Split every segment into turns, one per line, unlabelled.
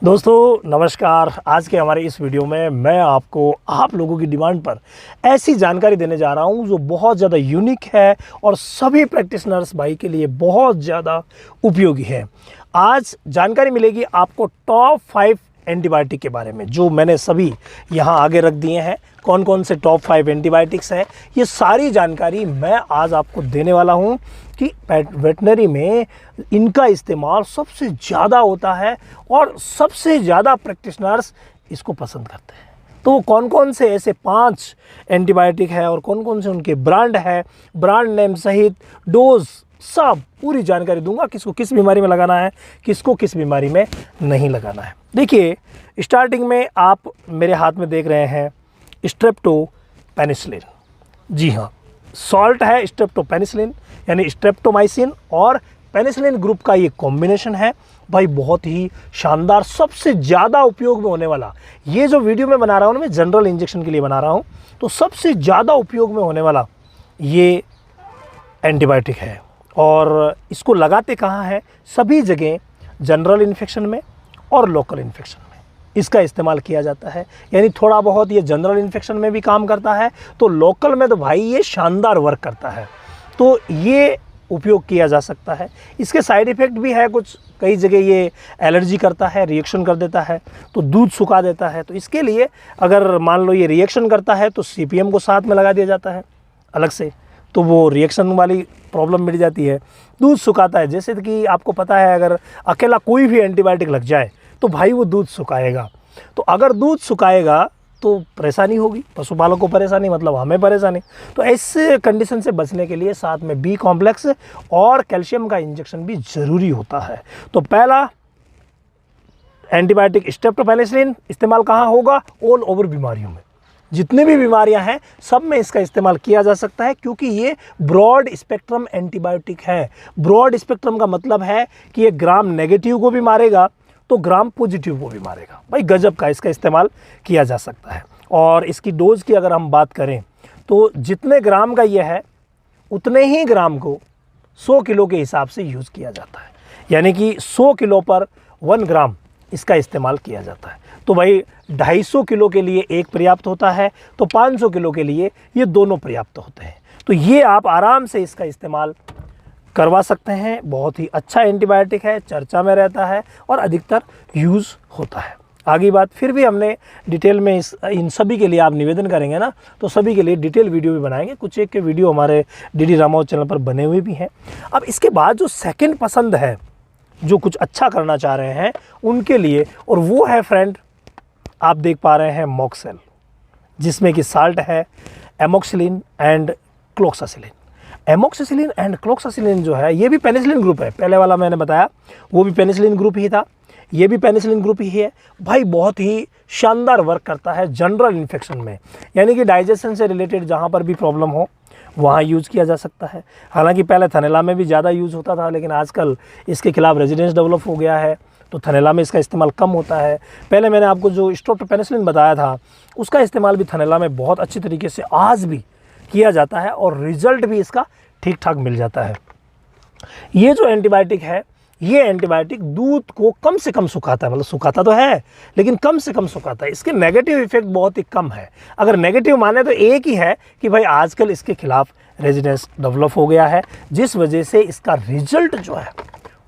दोस्तों नमस्कार। आज के हमारे इस वीडियो में मैं आपको आप लोगों की डिमांड पर ऐसी जानकारी देने जा रहा हूं जो बहुत ज़्यादा यूनिक है और सभी प्रैक्टिशनर्स भाई के लिए बहुत ज़्यादा उपयोगी है। आज जानकारी मिलेगी आपको टॉप 5 एंटीबायोटिक के बारे में, जो मैंने सभी यहाँ आगे रख दिए हैं। कौन कौन से टॉप 5 एंटीबायोटिक्स हैं, ये सारी जानकारी मैं आज आपको देने वाला हूँ कि वेटनरी में इनका इस्तेमाल सबसे ज़्यादा होता है और सबसे ज़्यादा प्रैक्टिशनर्स इसको पसंद करते हैं। तो कौन कौन से ऐसे 5 एंटीबायोटिक है और कौन कौन से उनके ब्रांड है, ब्रांड नेम सहित डोज, सब पूरी जानकारी दूंगा। किसको किस बीमारी में लगाना है, किसको किस बीमारी में नहीं लगाना है। देखिए, स्टार्टिंग में आप मेरे हाथ में देख रहे हैं स्ट्रेप्टोपेनिसिलिन। जी हाँ, सॉल्ट है स्ट्रेप्टोपेनिसिलिन, यानी स्ट्रेप्टोमाइसिन और पेनिसिलिन ग्रुप का ये कॉम्बिनेशन है भाई। बहुत ही शानदार, सबसे ज़्यादा उपयोग में होने वाला, ये जो वीडियो मैं बना रहा हूँ ना, मैं जनरल इंजेक्शन के लिए बना रहा हूँ, तो सबसे ज़्यादा उपयोग में होने वाला ये एंटीबायोटिक है। और इसको लगाते कहाँ है? सभी जगह, जनरल इन्फेक्शन में और लोकल इन्फेक्शन में इसका इस्तेमाल किया जाता है। यानी थोड़ा बहुत ये जनरल इन्फेक्शन में भी काम करता है, तो लोकल में तो भाई ये शानदार वर्क करता है। तो ये उपयोग किया जा सकता है। इसके साइड इफ़ेक्ट भी है कुछ, कई जगह ये एलर्जी करता है, रिएक्शन कर देता है, तो दूध सुखा देता है। तो इसके लिए अगर मान लो ये रिएक्शन करता है तो CPM को साथ में लगा दिया जाता है अलग से, तो वो रिएक्शन वाली प्रॉब्लम मिट जाती है। दूध सुखाता है, जैसे कि आपको पता है अगर अकेला कोई भी एंटीबायोटिक लग जाए तो भाई वो दूध सुखाएगा। तो अगर दूध सुखाएगा तो परेशानी होगी, पशुपालक को परेशानी, मतलब हमें परेशानी। तो ऐसे कंडीशन से बचने के लिए साथ में B कॉम्प्लेक्स और कैल्शियम का इंजेक्शन भी ज़रूरी होता है। तो पहला एंटीबायोटिक स्ट्रेप्टोपेनिसिलिन इस्तेमाल कहाँ होगा? ऑल ओवर बीमारियों में, जितने भी बीमारियां हैं सब में इसका इस्तेमाल किया जा सकता है, क्योंकि ये ब्रॉड स्पेक्ट्रम एंटीबायोटिक है। ब्रॉड स्पेक्ट्रम का मतलब है कि ये ग्राम नेगेटिव को भी मारेगा तो ग्राम पॉजिटिव को भी मारेगा। भाई गजब का इसका इस्तेमाल किया जा सकता है। और इसकी डोज की अगर हम बात करें तो जितने ग्राम का ये है उतने ही ग्राम को 100 किलो के हिसाब से यूज़ किया जाता है। यानी कि 100 किलो पर 1 ग्राम इसका इस्तेमाल किया जाता है। तो भाई 250 किलो के लिए एक पर्याप्त होता है, तो 500 किलो के लिए ये दोनों पर्याप्त होते हैं। तो ये आप आराम से इसका इस्तेमाल करवा सकते हैं। बहुत ही अच्छा एंटीबायोटिक है, चर्चा में रहता है और अधिकतर यूज़ होता है। आगे बात, फिर भी हमने डिटेल में इन सभी के लिए आप निवेदन करेंगे ना, तो सभी के लिए डिटेल वीडियो भी बनाएंगे। कुछ एक के वीडियो हमारे DD रामावत चैनल पर बने हुए भी हैं। अब इसके बाद जो सेकंड पसंद है, जो कुछ अच्छा करना चाह रहे हैं उनके लिए, और वो है फ्रेंड, आप देख पा रहे हैं मॉक्सेल, जिसमें कि साल्ट है amoxicillin and cloxacillin. Amoxicillin and cloxacillin जो है ये भी पेनिसिलिन ग्रुप है। पहले वाला मैंने बताया वो भी पेनिसिलिन ग्रुप ही था, ये भी पेनिसिलिन ग्रुप ही है। भाई बहुत ही शानदार वर्क करता है जनरल इन्फेक्शन में, यानी कि डाइजेशन से रिलेटेड जहाँ पर भी प्रॉब्लम हो वहाँ यूज़ किया जा सकता है। हालांकि पहले थनैला में भी ज़्यादा यूज़ होता था, लेकिन आजकल इसके खिलाफ रेजिडेंस डेवलप हो गया है, तो थनैला में इसका इस्तेमाल कम होता है। पहले मैंने आपको जो स्ट्रेप्टोपेनिसिलिन बताया था उसका इस्तेमाल भी थनैला में बहुत अच्छी तरीके से आज भी किया जाता है और रिजल्ट भी इसका ठीक ठाक मिल जाता है। ये जो एंटीबायोटिक है, ये एंटीबायोटिक दूध को कम से कम सुखाता है, मतलब सुखाता तो है लेकिन कम से कम सुखाता है। इसके नेगेटिव इफेक्ट बहुत ही कम है। अगर नेगेटिव माने तो एक ही है कि भाई आजकल इसके खिलाफ रेजिडेंस डेवलप हो गया है, जिस वजह से इसका रिजल्ट जो है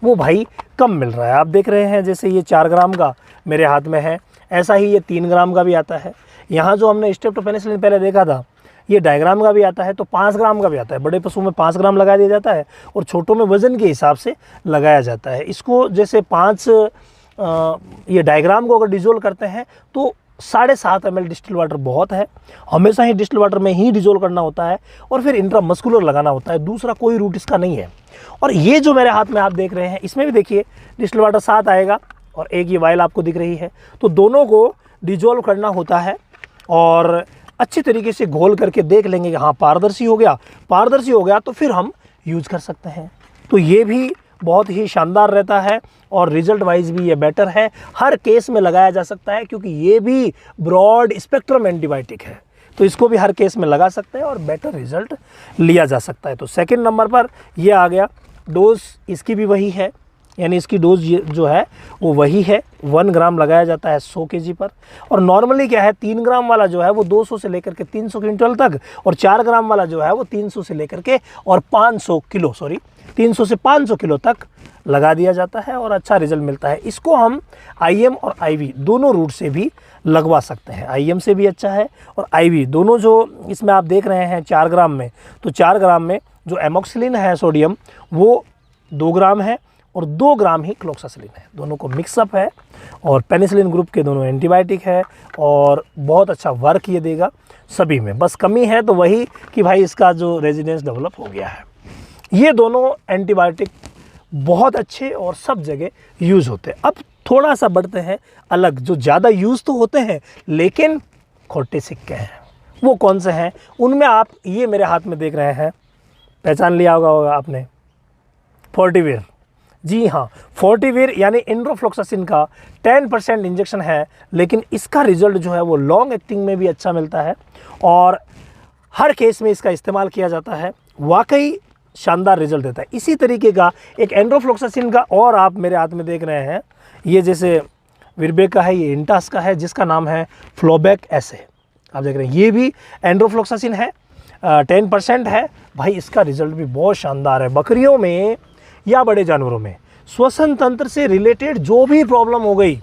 वो भाई कम मिल रहा है। आप देख रहे हैं जैसे ये 4 ग्राम का मेरे हाथ में है, ऐसा ही ये 3 ग्राम का भी आता है। यहाँ जो हमने स्ट्रेप्टोपेनिसिलिन पहले देखा था ये डायग्राम का भी आता है, तो 5 ग्राम का भी आता है। बड़े पशु में 5 ग्राम लगा दिया जाता है और छोटों में वज़न के हिसाब से लगाया जाता है। इसको जैसे 5 ये डायग्राम को अगर डिजोल्व करते हैं तो 7.5 ml डिस्टिल वाटर बहुत है। हमेशा ही डिस्टिल वाटर में ही डिजोल्व करना होता है और फिर इंट्रामस्कुलर लगाना होता है, दूसरा कोई रूट इसका नहीं है। और ये जो मेरे हाथ में आप देख रहे हैं इसमें भी देखिए डिस्टिल वाटर 7 आएगा और एक ये वाइल आपको दिख रही है, तो दोनों को डिजोल्व करना होता है और अच्छी तरीके से घोल करके देख लेंगे कि हाँ पारदर्शी हो गया तो फिर हम यूज़ कर सकते हैं। तो ये भी बहुत ही शानदार रहता है और रिजल्ट वाइज भी ये बेटर है। हर केस में लगाया जा सकता है क्योंकि ये भी ब्रॉड स्पेक्ट्रम एंटीबायोटिक है, तो इसको भी हर केस में लगा सकते हैं और बेटर रिजल्ट लिया जा सकता है। तो सेकंड नंबर पर ये आ गया। डोज इसकी भी वही है यानी इसकी डोज जो है वो वही है, 1 ग्राम लगाया जाता है 100 kg पर। और नॉर्मली क्या है, 3 ग्राम वाला जो है वो 200 से लेकर के 300 क्विंटल तक, और 4 ग्राम वाला जो है वो 300 से लेकर के और 500 किलो 300 से 500 किलो तक लगा दिया जाता है और अच्छा रिजल्ट मिलता है। इसको हम IM और IV दोनों रूट से भी लगवा सकते हैं। IM से भी अच्छा है और IV दोनों, जो इसमें आप देख रहे हैं 4 ग्राम में, तो 4 ग्राम में जो एमोक्सिलिन है सोडियम वो 2 ग्राम है और 2 ग्राम ही क्लोक्सासिलिन है। दोनों को मिक्सअप है और पेनिसिलिन ग्रुप के दोनों एंटीबायोटिक है और बहुत अच्छा वर्क ये देगा सभी में। बस कमी है तो वही कि भाई इसका जो रेजिडेंस डेवलप हो गया है। ये दोनों एंटीबायोटिक बहुत अच्छे और सब जगह यूज़ होते हैं। अब थोड़ा सा बढ़ते हैं अलग, जो ज़्यादा यूज़ तो होते हैं लेकिन खोटे सिक्के हैं। वो कौन से हैं? उनमें आप ये मेरे हाथ में देख रहे हैं, पहचान लिया होगा आपने, फोर्टिविर। जी हाँ, फोर्टिविर यानी इंड्रोफ्लोक्सासिन का 10% इंजेक्शन है, लेकिन इसका रिजल्ट जो है वो लॉन्ग एक्टिंग में भी अच्छा मिलता है और हर केस में इसका इस्तेमाल किया जाता है, वाकई शानदार रिजल्ट देता है। इसी तरीके का एक एंड्रोफ्लोक्सासिन का और आप मेरे हाथ में देख रहे हैं, ये जैसे विरबेक का है, ये इंटास का है, जिसका नाम है फ्लोबेक ऐसे आप देख रहे हैं। ये भी एंड्रोफ्लोक्सासिन है, 10% है। भाई इसका रिजल्ट भी बहुत शानदार है। बकरियों में या बड़े जानवरों में श्वसन तंत्र से रिलेटेड जो भी प्रॉब्लम हो गई,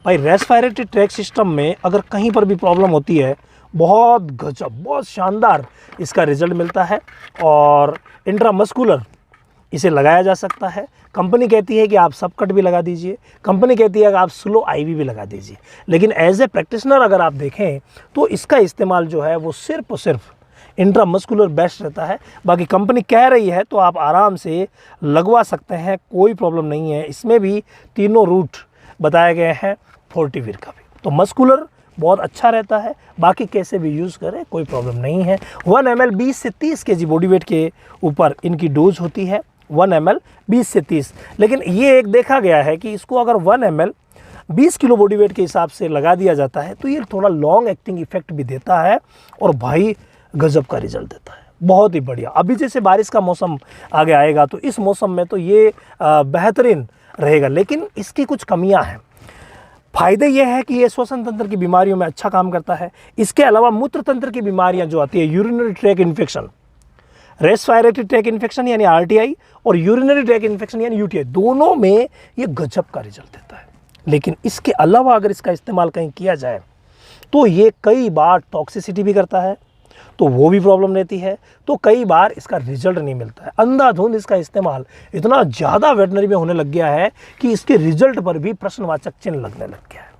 भाई रेस्पिरेटरी ट्रैक सिस्टम में अगर कहीं पर भी प्रॉब्लम होती है, बहुत गजब, बहुत शानदार इसका रिजल्ट मिलता है। और इंट्रामस्कुलर इसे लगाया जा सकता है। कंपनी कहती है कि आप सबकट भी लगा दीजिए, कंपनी कहती है कि आप स्लो IV भी लगा दीजिए, लेकिन एज ए प्रैक्टिशनर अगर आप देखें तो इसका इस्तेमाल जो है वो सिर्फ और सिर्फ इंट्रामस्कुलर बेस्ट रहता है। बाकी कंपनी कह रही है तो आप आराम से लगवा सकते हैं, कोई प्रॉब्लम नहीं है। इसमें भी तीनों रूट बताए गए हैं फोर्टिविर का भी, तो मस्कुलर बहुत अच्छा रहता है। बाकी कैसे भी यूज़ करें कोई प्रॉब्लम नहीं है। 1 ml 20 से 30 kg बॉडी वेट के ऊपर इनकी डोज होती है, 1 ml 20 से 30। लेकिन ये एक देखा गया है कि इसको अगर 1 ml 20 किलो बॉडी वेट के हिसाब से लगा दिया जाता है तो ये थोड़ा लॉन्ग एक्टिंग इफेक्ट भी देता है और भाई गजब का रिजल्ट देता है, बहुत ही बढ़िया। अभी जैसे बारिश का मौसम आगे आएगा तो इस मौसम में तो ये बेहतरीन रहेगा, लेकिन इसकी कुछ कमियां हैं। फ़ायदे ये है कि ये श्वसन तंत्र की बीमारियों में अच्छा काम करता है। इसके अलावा मूत्र तंत्र की बीमारियां जो आती है, urinary track infection, respiratory tract infection यानी RTI और यूरिनरी ट्रैक इन्फेक्शन यानी UTI, दोनों में ये गजब का रिजल्ट देता है। लेकिन इसके अलावा अगर इसका इस्तेमाल कहीं किया जाए तो ये कई बार टॉक्सिसिटी भी करता है, तो वो भी प्रॉब्लम रहती है, तो कई बार इसका रिजल्ट नहीं मिलता है। अंधाधुंध इसका इस्तेमाल इतना ज़्यादा वेटनरी में होने लग गया है कि इसके रिजल्ट पर भी प्रश्नवाचक चिन्ह लगने लग गया है।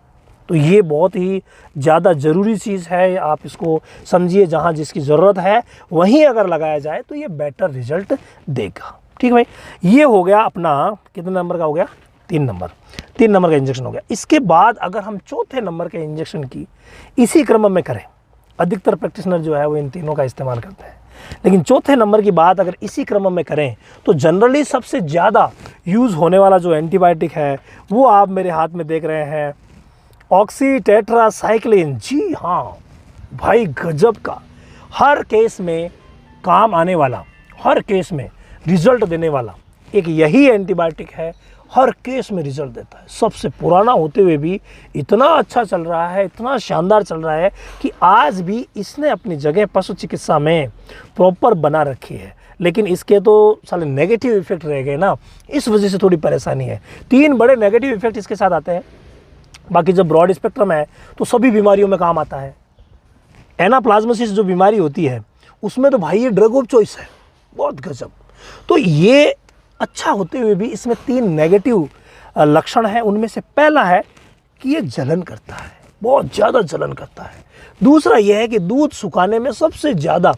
तो ये बहुत ही ज़्यादा ज़रूरी चीज़ है, आप इसको समझिए। जहाँ जिसकी ज़रूरत है वहीं अगर लगाया जाए तो ये बेटर रिजल्ट देगा। ठीक है भाई, ये हो गया अपना कितने नंबर का हो गया, 3 नंबर का इंजेक्शन हो गया। इसके बाद अगर हम चौथे नंबर के इंजेक्शन की इसी क्रम में करें, अधिकतर प्रैक्टिशनर जो है वो इन तीनों का इस्तेमाल करते हैं, लेकिन चौथे नंबर की बात अगर इसी क्रम में करें तो जनरली सबसे ज़्यादा यूज़ होने वाला जो एंटीबायोटिक है वो आप मेरे हाथ में देख रहे हैं, ऑक्सीटेट्रासाइक्लिन। जी हाँ भाई, गजब का, हर केस में काम आने वाला, हर केस में रिजल्ट देने वाला एक यही एंटीबायोटिक है। हर केस में रिजल्ट देता है। सबसे पुराना होते हुए भी इतना अच्छा चल रहा है, इतना शानदार चल रहा है कि आज भी इसने अपनी जगह पशु चिकित्सा में प्रॉपर बना रखी है। लेकिन इसके तो साले नेगेटिव इफेक्ट रह गए ना, इस वजह से थोड़ी परेशानी है। 3 बड़े नेगेटिव इफेक्ट इसके साथ आते हैं। बाकी जब ब्रॉड स्पेक्ट्रम है तो सभी बीमारियों में काम आता है। एनाप्लाज्मोसिस जो बीमारी होती है उसमें तो भाई ये ड्रग ऑफ चॉइस है, बहुत गजब। तो ये अच्छा होते हुए भी इसमें 3 नेगेटिव लक्षण हैं। उनमें से पहला है कि ये जलन करता है, बहुत ज़्यादा जलन करता है। दूसरा यह है कि दूध सुखाने में सबसे ज़्यादा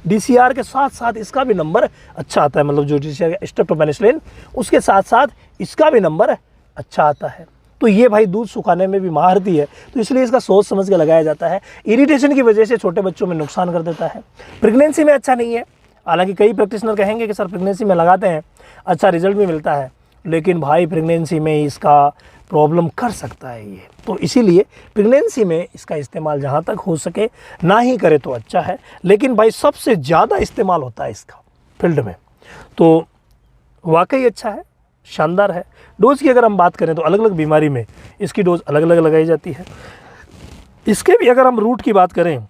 DCR के साथ साथ इसका भी नंबर अच्छा आता है, मतलब जो DCR स्ट्रेप्टोपेनिसिलिन उसके साथ साथ इसका भी नंबर अच्छा आता है। तो ये भाई दूध सुखाने में भी महारती है, तो इसलिए इसका सोच समझ के लगाया जाता है। इरिटेशन की वजह से छोटे बच्चों में नुकसान कर देता है। प्रेगनेंसी में अच्छा नहीं है, हालांकि कई प्रैक्टिशनर कहेंगे कि सर प्रेगनेंसी में लगाते हैं अच्छा रिजल्ट भी मिलता है, लेकिन भाई प्रेगनेंसी में इसका प्रॉब्लम कर सकता है ये। तो इसीलिए प्रेगनेंसी में इसका इस्तेमाल जहाँ तक हो सके ना ही करे तो अच्छा है। लेकिन भाई सबसे ज़्यादा इस्तेमाल होता है इसका फील्ड में, तो वाकई अच्छा है, शानदार है। डोज की अगर हम बात करें तो अलग अलग बीमारी में इसकी डोज अलग अलग लगाई जाती है। इसके भी अगर हम रूट की बात करें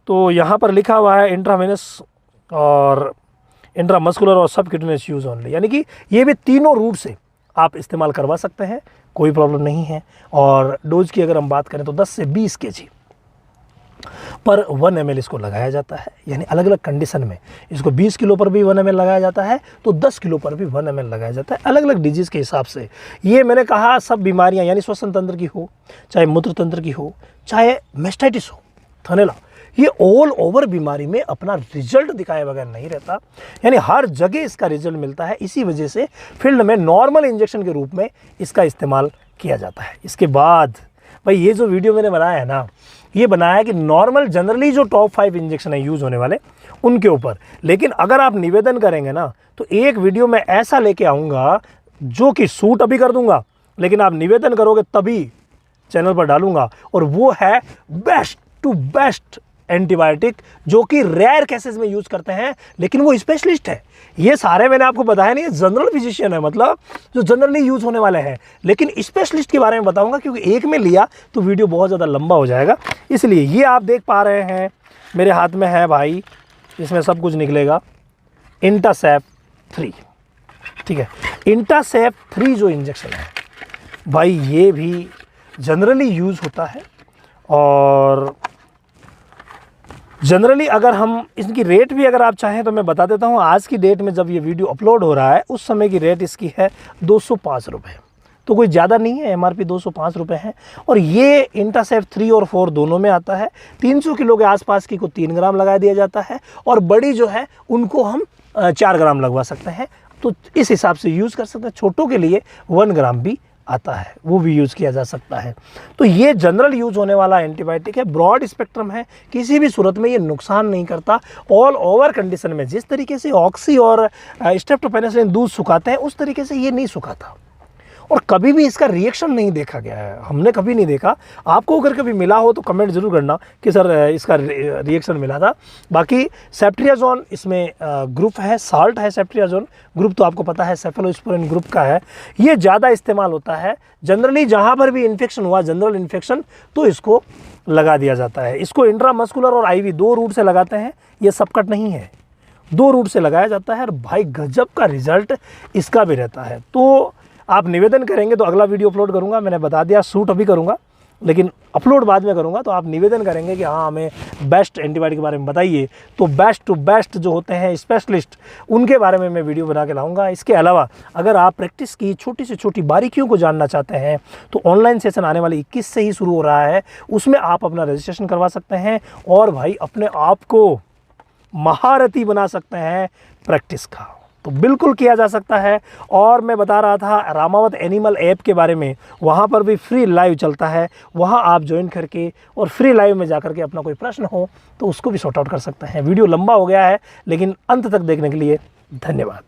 तो यहाँ पर लिखा हुआ है इंट्रावेनस और इंट्रामस्कुलर और सबक्यूटेनियस यूज़ ओनली, यानी कि ये भी तीनों रूट से आप इस्तेमाल करवा सकते हैं, कोई प्रॉब्लम नहीं है। और डोज की अगर हम बात करें तो 10 से 20 kg पर 1 ml इसको लगाया जाता है, यानी अलग अलग कंडीशन में इसको 20 किलो पर भी 1 ml लगाया जाता है, तो 10 किलो पर भी 1 ml लगाया जाता है, अलग अलग डिजीज़ के हिसाब से। ये मैंने कहा सब बीमारियां, यानी श्वसन तंत्र की हो, चाहे मूत्र तंत्र की हो, चाहे मेस्टाइटिस हो, थनैला, ये ऑल ओवर बीमारी में अपना रिजल्ट दिखाए बगैर नहीं रहता, यानी हर जगह इसका रिजल्ट मिलता है। इसी वजह से फील्ड में नॉर्मल इंजेक्शन के रूप में इसका इस्तेमाल किया जाता है। इसके बाद भाई ये जो वीडियो मैंने बनाया है ना, ये बनाया है कि नॉर्मल जनरली जो टॉप 5 इंजेक्शन है यूज़ होने वाले उनके ऊपर। लेकिन अगर आप निवेदन करेंगे ना तो एक वीडियो में ऐसा लेके आऊँगा जो कि शूट अभी कर दूंगा, लेकिन आप निवेदन करोगे तभी चैनल पर डालूंगा, और वो है बेस्ट टू बेस्ट एंटीबायोटिक जो कि रेयर केसेस में यूज़ करते हैं, लेकिन वो स्पेशलिस्ट है। ये सारे मैंने आपको बताया नहीं, जनरल फिजिशियन है, मतलब जो जनरली यूज़ होने वाले हैं, लेकिन स्पेशलिस्ट के बारे में बताऊंगा क्योंकि एक में लिया तो वीडियो बहुत ज़्यादा लंबा हो जाएगा। इसलिए ये आप देख पा रहे हैं मेरे हाथ में है भाई, इसमें सब कुछ निकलेगा, इंटासेप 3, ठीक है। इंटासेप 3 जो इंजेक्शन है भाई, ये भी जनरली यूज़ होता है, और जनरली अगर हम इसकी रेट भी अगर आप चाहें तो मैं बता देता हूँ। आज की डेट में जब ये वीडियो अपलोड हो रहा है उस समय की रेट इसकी है 205 रुपये, तो कोई ज़्यादा नहीं है, MRP 205 रुपये है। और ये इंटासेप 3 और 4 दोनों में आता है। 300 किलो के आसपास की को 3 ग्राम लगा दिया जाता है, और बड़ी जो है उनको हम 4 ग्राम लगवा सकते हैं, तो इस हिसाब से यूज़ कर सकते हैं। छोटों के लिए 1 ग्राम भी आता है, वो भी यूज़ किया जा सकता है। तो ये जनरल यूज़ होने वाला एंटीबायोटिक है, ब्रॉड स्पेक्ट्रम है, किसी भी सूरत में ये नुकसान नहीं करता। ऑल ओवर कंडीशन में जिस तरीके से ऑक्सी और स्ट्रेप्टोपेनिसिलिन दूध सुखाते हैं उस तरीके से ये नहीं सुखाता, और कभी भी इसका रिएक्शन नहीं देखा गया है, हमने कभी नहीं देखा। आपको अगर कभी मिला हो तो कमेंट जरूर करना कि सर इसका रिएक्शन मिला था। बाकी सेफ्ट्रियाजोन इसमें ग्रुप है, साल्ट है सेफ्ट्रियाजोन ग्रुप, तो आपको पता है सेफेलोस्पोरिन ग्रुप का है। ये ज़्यादा इस्तेमाल होता है जनरली, जहाँ पर भी इन्फेक्शन हुआ, जनरल इन्फेक्शन, तो इसको लगा दिया जाता है। इसको इंट्रामस्कुलर और IV 2 रूट से लगाते हैं, ये सबकट नहीं है, 2 रूट से लगाया जाता है, और भाई गजब का रिजल्ट इसका भी रहता है। तो आप निवेदन करेंगे तो अगला वीडियो अपलोड करूंगा, मैंने बता दिया शूट अभी करूंगा लेकिन अपलोड बाद में करूंगा। तो आप निवेदन करेंगे कि हाँ हमें बेस्ट एंटीबायोटिक के बारे में बताइए, तो बेस्ट टू बेस्ट जो होते हैं स्पेशलिस्ट, उनके बारे में मैं वीडियो बना के लाऊंगा। इसके अलावा अगर आप प्रैक्टिस की छोटी से छोटी बारीकियों को जानना चाहते हैं तो ऑनलाइन सेशन आने वाले 21 से ही शुरू हो रहा है, उसमें आप अपना रजिस्ट्रेशन करवा सकते हैं, और भाई अपने आप को महारथी बना सकते हैं प्रैक्टिस का, तो बिल्कुल किया जा सकता है। और मैं बता रहा था रामावत एनिमल ऐप के बारे में, वहाँ पर भी फ्री लाइव चलता है, वहाँ आप ज्वाइन करके और फ्री लाइव में जाकर के अपना कोई प्रश्न हो तो उसको भी सॉर्ट आउट कर सकते हैं। वीडियो लंबा हो गया है, लेकिन अंत तक देखने के लिए धन्यवाद।